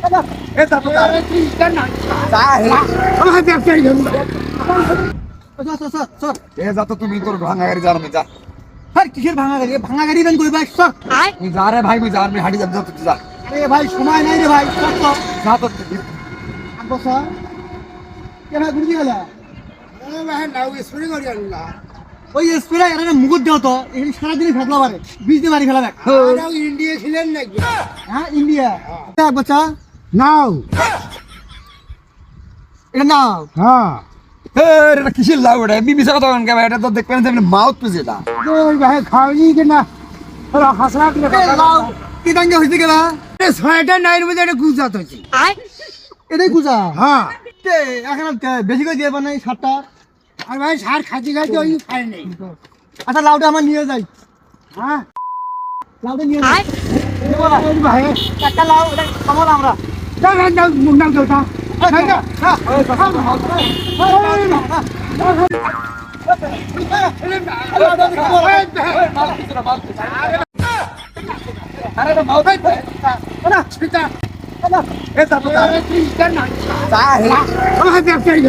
এ যা তো যা আমার ব্যবসায়ী ধরুন এ যা তো তুমি তোর ভাঙা গাড়ি যা আমি যা কিসের ভাঙা গাড়ি বেন কই ভাই সর তুই যা রে ভাই মুই যা আমি হাঁটি যাব যা তুই যা আরে ভাই সময় নাই রে ভাই সর তো যা তো আগো স্যার কেন গুড়ি গেল ভাই নাও স্প্রে করি আল্লাহ ওই স্প্রে এর মুগুর দাও তো এখানে সারা দিন ফেকলা পারে 20 দিন বাড়ি ফেলা দেখ নাও ইন্ডিয়া ছিলেন নাকি হ্যাঁ ইন্ডিয়া এক বাচ্চা নাও এটা নাও হ্যাঁ এটা কিসের লাউ এটা এমনি মিশা কথা কেন এটা তো দেখবেন যে মাউথ পিস এটা ওই ভাই খাওনি কি না ওরা হাসরা করে লাও কি দাঙ্গে হইছে গেলা ছয়টা নাইর মধ্যে এটা গুজাত হয়েছে এটাই কুজা হ্যাঁ এখন বেশি করে দিয়ে বানাই সাতটা আর ভাই সার খাইতে খাইতে ওই খাই নেই আচ্ছা লাউটা আমার নিয়ে যাই হ্যাঁ লাউটা নিয়ে যাই ভাই একটা লাউ এটা খাবো আমরা নাম দেওয়া ব্যবসায়ী